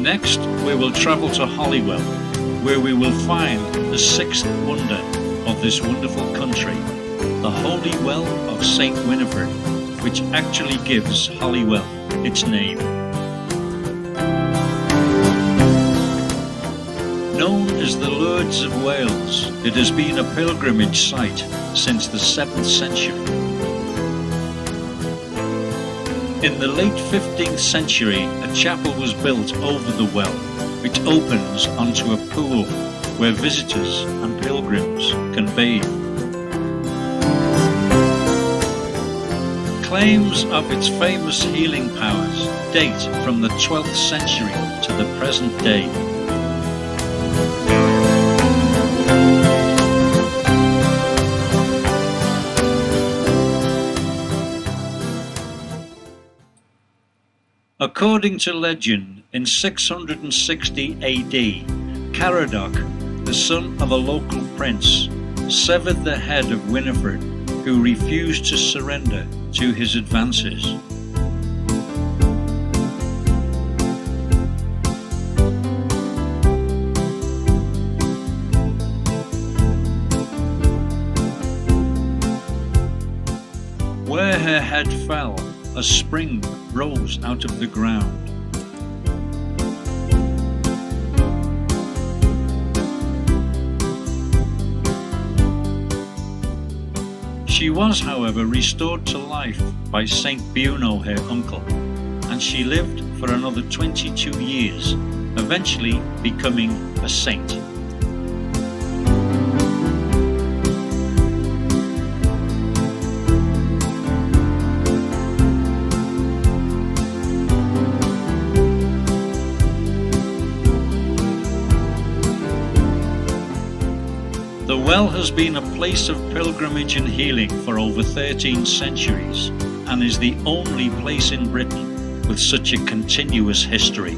Next, we will travel to Holywell, where we will find the sixth wonder of this wonderful country, the Holy Well of St.Winifred, which actually gives Holywell its name. Known as the Lourdes of Wales, it has been a pilgrimage site since the 7th century. In the late 15th century, a chapel was built over the well, which opens onto a pool where visitors and pilgrims can bathe. Claims of its famous healing powers date from the 12th century to the present day. According to legend, in 660 AD, Caradoc, the son of a local prince, severed the head of Winifred, who refused to surrender to his advances. Where her head fell, a spring rose out of the ground. She was, however, restored to life by St. Buno, her uncle, and she lived for another 22 years, eventually becoming a saint. The well has been a place of pilgrimage and healing for over 13 centuries and is the only place in Britain with such a continuous history.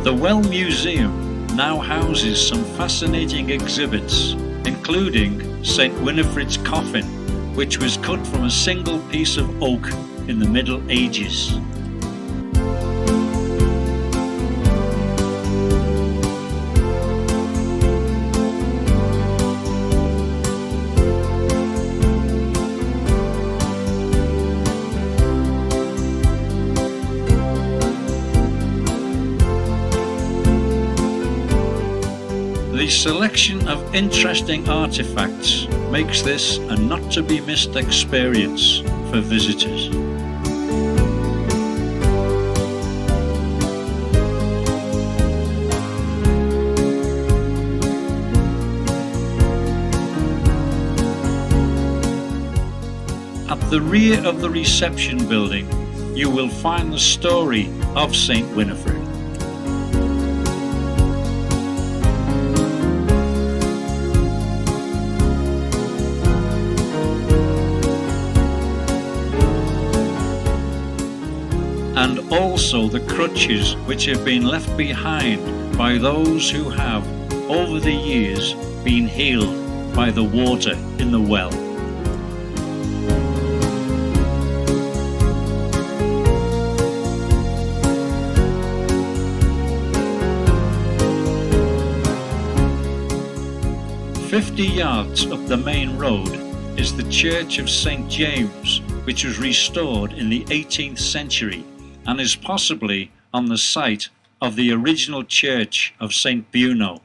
The Well Museum now houses some fascinating exhibits, including St. Winifred's coffin, which was cut from a single piece of oak in the Middle Ages. The selection of interesting artifacts makes this a not-to-be-missed experience for visitors. At the rear of the reception building, you will find the story of St. Winifred. And also the crutches which have been left behind by those who have, over the years, been healed by the water in the well. "50 yards up the main road is the Church of St. James, which was restored in the 18th century and is possibly on the site of the original church of St. Buno.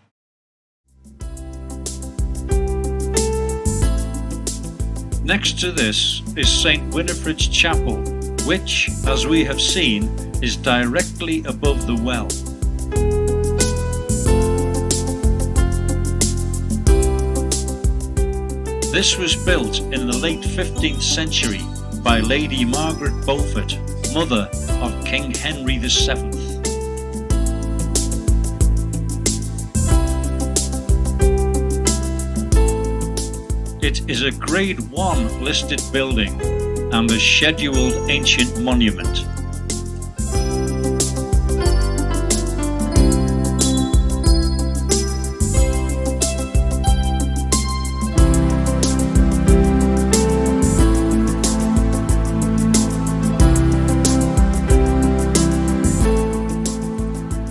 Next to this is St.Winifred's chapel, which, as we have seen, is directly above the well. This was built in the late 15th century by Lady Margaret Beaufort, mother of King Henry VII. It is a Grade 1 listed building and a scheduled ancient monument.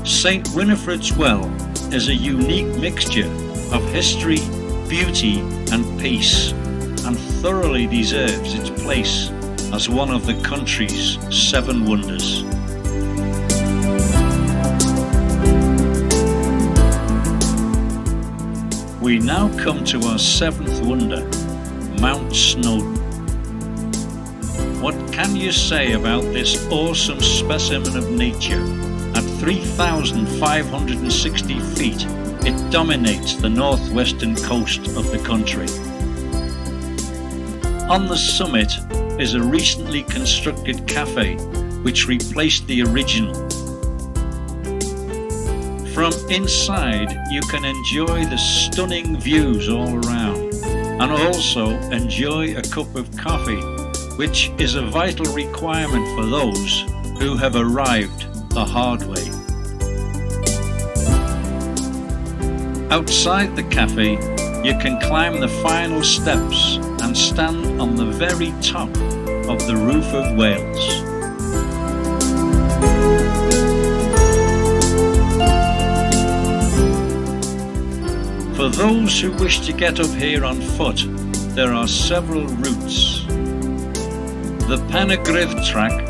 St. Winifred's Well is a unique mixture of history, beauty and peace, and thoroughly deserves its place as one of the country's 7 wonders. We now come to our 7th wonder, Mount Snowdon. What can you say about this awesome specimen of nature? At 3,560 feet, it dominates the northwestern coast of the country. On the summit is a recently constructed cafe which replaced the original. From inside you can enjoy the stunning views all around and also enjoy a cup of coffee, which is a vital requirement for those who have arrived the hard way. Outside the cafe, you can climb the final steps and stand on the very top of the roof of Wales. For those who wish to get up here on foot, there are several routes. The Penygrydd track,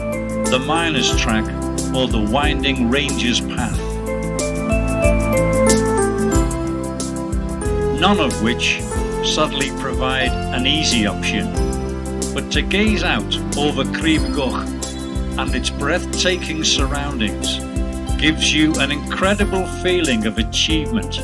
the Miners track, or the winding Rangers path. None of which sadly provide an easy option, but to gaze out over Cribgoch and its breathtaking surroundings gives you an incredible feeling of achievement.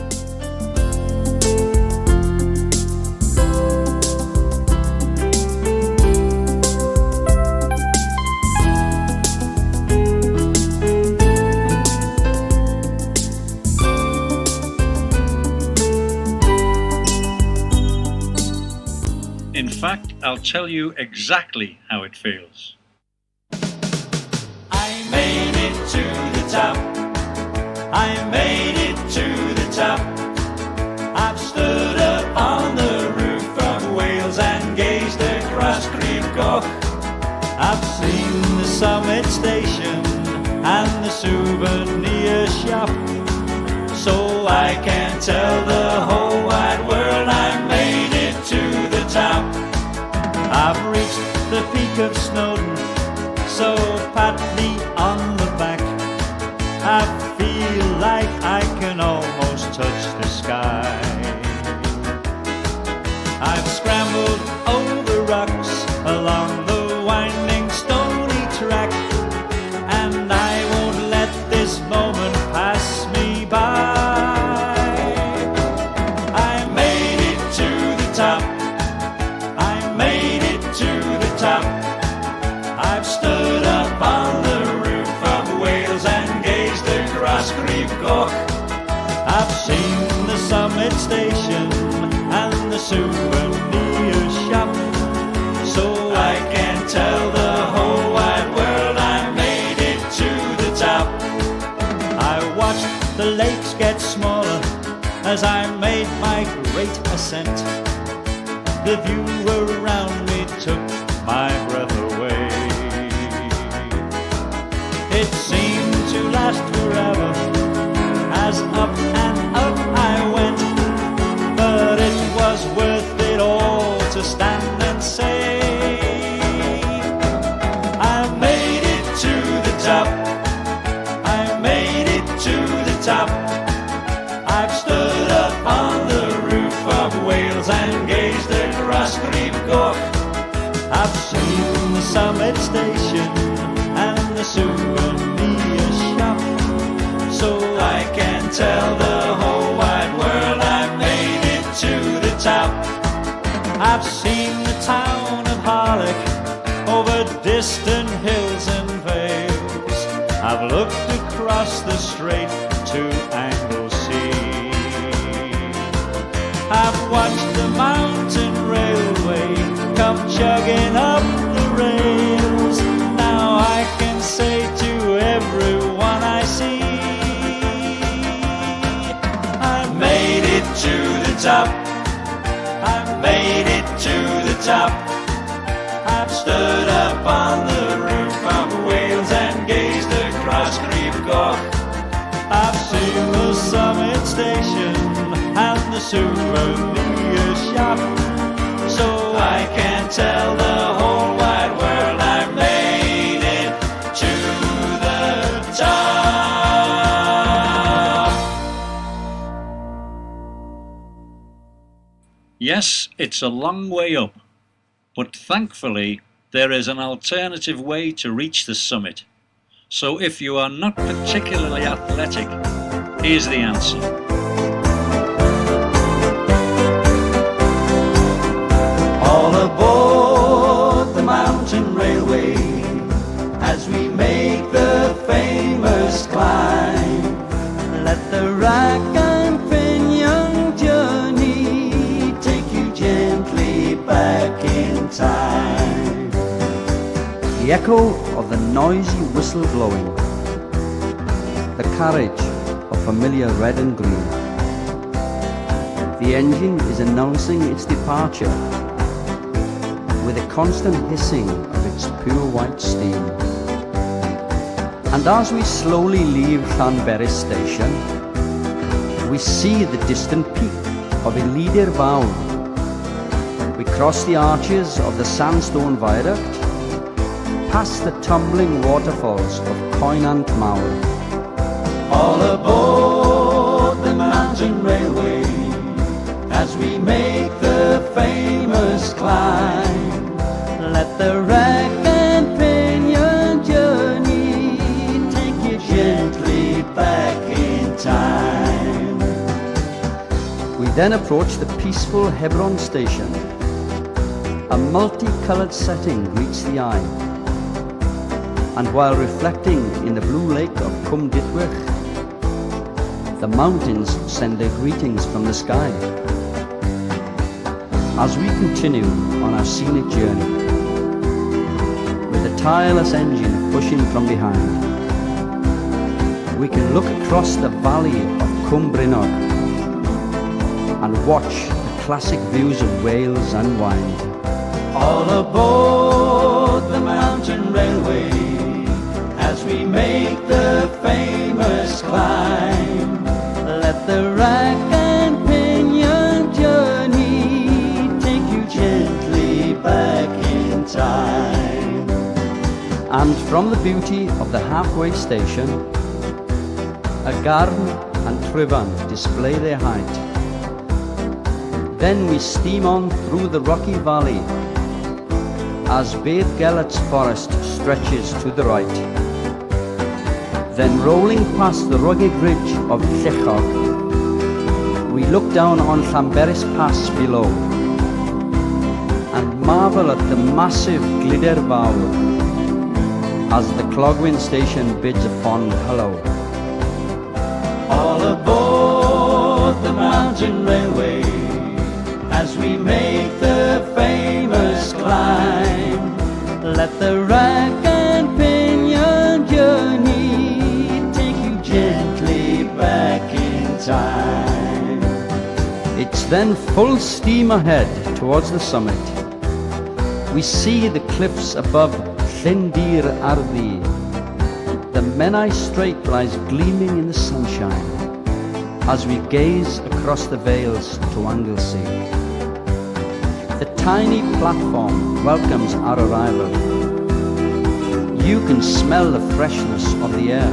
In fact, I'll tell you exactly how it feels. I made it to the top. I made it to the top. I've stood up on the roof of Wales and gazed across Cribgoch. I've seen the summit station and the souvenir shop, so I can tell the whole wide world I made it to the top. I've reached the peak of Snowdon, so pat me on the back. I feel like I can almost touch the sky. I've scrambled over rocks along the winding stony track, and I won't let this moment pass me by. I made it to the top. I made it to the top. I've stood up on the roof of Wales and gazed across Cribgoch. I've seen the summit station and the souvenir shop, so I can tell the whole wide world I made it to the top. I watched the lakes get smaller as I made my great ascent. The view around me took my breath away. It seemed to last forever as up and up I went, but it was worth it all to stand and say I made it to the top. I made it to the top. I've stood up on the roof of Wales and gazed across Cribgoch. I've seen the summit station and the souvenir shop, so I can tell the whole wide world I made it to the top. I've seen the town of Harlech over distant hills and vales. I've looked across the strait to Anglesey. I've watched the mountain railway come chugging up the rails. Now I can say to everyone I see, I made it to the top. I made it to the top. I've stood up on the roof of Wales and gazed across Crib Goch. I've seen the summit station and the souvenir shop, so I can tell the whole wide world I made it to the top. Yes, it's a long way up, but thankfully there is an alternative way to reach the summit. So if you are not particularly athletic, here's the answer. All aboard the mountain railway as we make the famous climb. Let the rack and pinion journey take you gently back in time. The echo of the noisy whistle blowing, the carriage of familiar red and green. The engine is announcing its departure with a constant hissing of its pure white steam. And as we slowly leave Llanberis station, we see the distant peak of Rhaeadr Vawr. We cross the arches of the sandstone viaduct, past the tumbling waterfalls of Coinant Mawr. All aboard the mountain railway as we make the famous climb. Let the rack and pinion journey take you gently back in time. We then approach the peaceful Hebron station. A multicoloured setting greets the eye, and while reflecting in the blue lake of Cwm Ditwych, the mountains send their greetings from the sky. As we continue on our scenic journey, with the tireless engine pushing from behind, we can look across the valley of Cwm Brynnog and watch the classic views of Wales unwind. All aboard the mountain railway as we make the famous climb. Let the rack and pinion journey take you gently back in time. And from the beauty of the halfway station, a Garn and Tryfan display their height. Then we steam on through the rocky valley as Beedd Gelert's forest stretches to the right. Then rolling past the rugged ridge of Llechog, we look down on Llanberis Pass below and marvel at the massive Glyder Fawr as the Clogwyn station bids a fond hello. All aboard the mountain railway as we make the famous climb. Let the rack and pinion journey take you gently back in time. It's then full steam ahead towards the summit. We see the cliffs above Llindir Arddi. The Menai Strait lies gleaming in the sunshine as we gaze across the vales to Anglesey. The tiny platform welcomes our arrival. You can smell the freshness of the air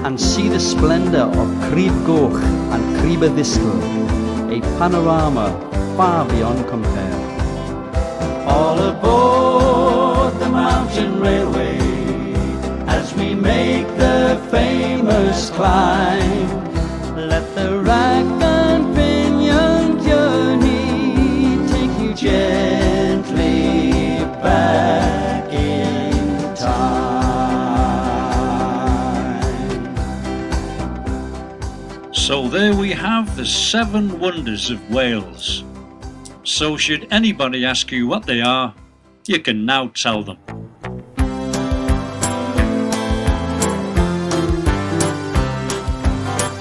and see the splendour of Crib Goch and Cribadistel, a panorama far beyond compare. all aboard the mountain railway as we make the famous climb. Let the rack and pinion journey take you gently back in time. So there we have the 7 wonders of Wales. So should anybody ask you what they are, you can now tell them.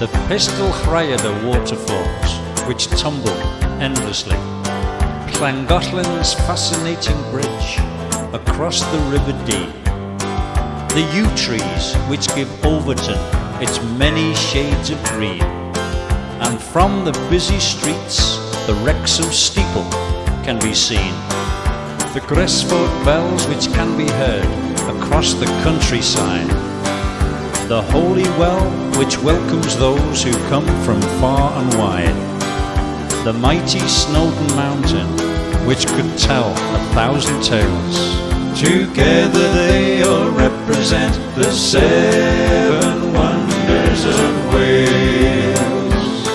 The Pistyll Rhaeadr waterfalls, which tumble endlessly. Llangollen's fascinating bridge across the River Dee. The yew trees, which give Overton its many shades of green. And from the busy streets, the Wrexham Steeple can be seen. The Gresford bells, which can be heard across the countryside. The holy well, which welcomes those who come from far and wide. The mighty Snowdon mountain, which could tell 1,000 tales. Together they all represent the 7 wonders of Wales.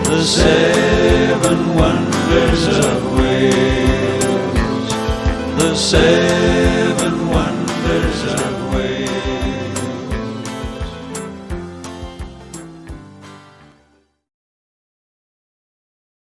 The 7 wonders of Wales. The 7